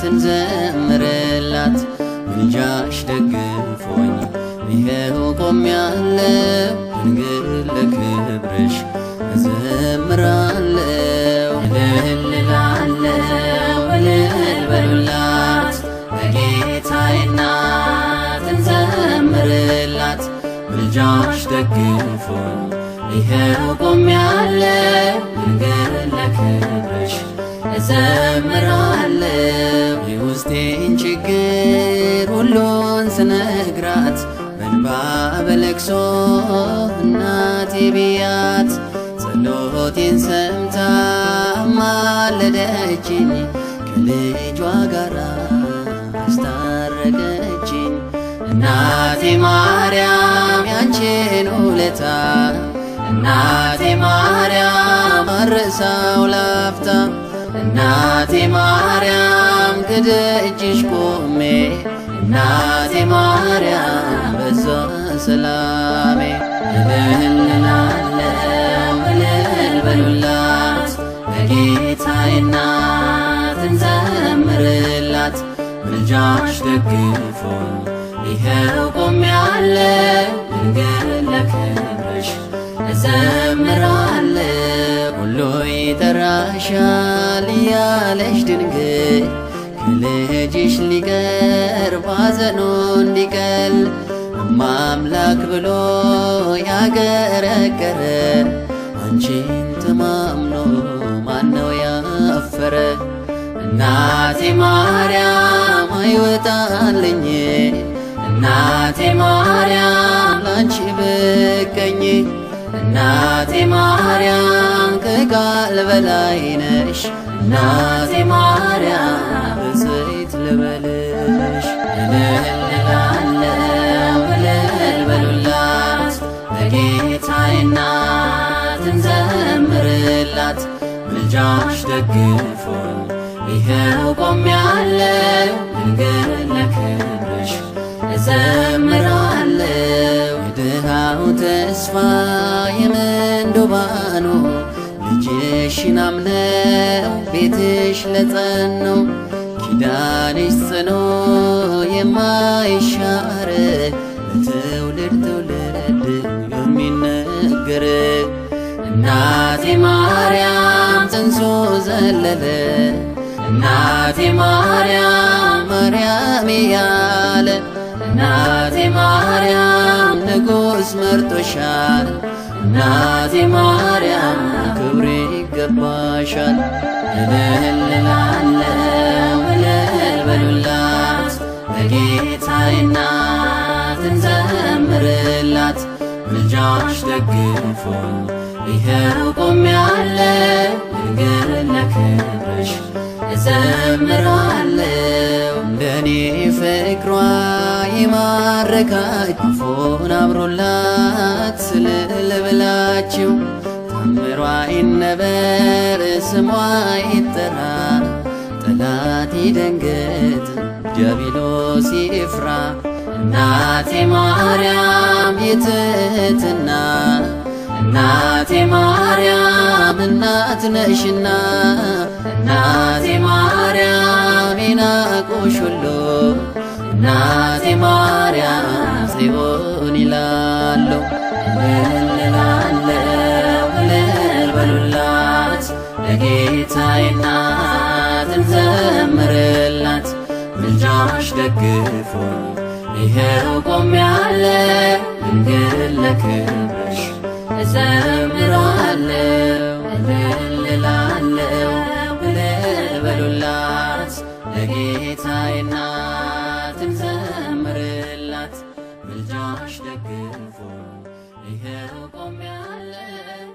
እንዘምርላት ምልጃሽ ደግፎኝ ይሄው ቆሜያለሁ ድንግል ለክብርሽ እዘምራለሁ እልል እላለሁ እልል በሉላት ለጌታዬ እናት እንዘምርላት ምልጃሽ ደግፎኝ ይሄው ቆሜያለሁ ድንግል ለክብርሽ እዘምራለሁ የውስጤን ችግር ሁሉን ስነግራት በእንባ በለቅሶ እናቴ ብያት ጸሎቴን ሰምታ ማለደችኝ ከልጇ ጋር አስታረቀችኝ እናቴ ማርያም ያንቺን ውለታ እናቴ ማርያም አልረሳው ላፍታ እናቴ ማርያም ከደጅሽ ቆሜ እናቴ ማርያም በዛ ሰላሜ እልል እላለሁ እልል በሉላት ለጌታዬ እናት እንዘምርላት ምልጃሽ ደግፎኝ ይሄው ቆሜያለሁ ድንግል ለክብርሽ እዘምራለሁ ሁሉ ይጠራሻል እያለሽ ድንግል ከልጅሽ ሊቀርብ ሐዘኑ እንዲቀል እማምላክ ብሎ ያገረገረ አንቺን ተማምኖ ማነው ያፈረ እናቴ ማርያም አይወጣልኝ እናቴ ማርያም ላንቺ ብቀኝ እናቴ ማርያም ከቃል በላይ ነሽ እናቴ ማርያም ብፅዕት ልበልሽ እልል እላለሁ እልል በሉላት ለጌታዬ እናት እንዘምርላት ምልጃሽ ደግፎኝ ይሄው ቆሜያለሁ ድንግል ለክብርሽ እዘምራለሁ የድሃው ተስፋ የምንዱባኑ ልጅሽን አምነው ቤትሽ ለጸነው ኪዳንሽ ጽኑ የማይሻር ለትውልድ ትውልድ የሚነገር እናቴ ማርያም ጽንሱ ዘለለ እናቴ ማርያም ማርያም እያለ እናቴ ማርያም ንጉሥ መርጦሻል እናቴ ማርያም ክብር ይገባሻል እልል እላለሁ እልል በሉላት ለጌታዬ እናት እንዘምርላት ምልጃሽ ደግፎኝ ይሄው ቆሜያለሁ ድንግል ለክብርሽ እዘምራለሁ እንደኔ ፍቅሯ ይማርካች አፉን አብሮላት ስልል ብላችሁ ታምሯ ይነበብ ስሟ ይጠራ ጠላት ይደንግጥ ዲያብሎስ ይፍራ እናቴ ማርያም የትሕትና እናቴ ማርያም እናት ነሽና እናቴ ማርያም የናቁሽ ሁሉ እናቴ ማርያም ጽዮን ይላሉ እልል እላለሁ እልል በሉላት ለጌታዬ እናት እንዘምርላት ምልጃሽ ደግፎኝ ይሄው ቆሜያለሁ ድንግል ለክብርሽ እዘምራለሁ እልል እላለሁ እልል በሉላት ለጌታዬ እናት እንዘምርላት ምልጃሽ ደግፎኝ ይሄው ቆሜያለሁ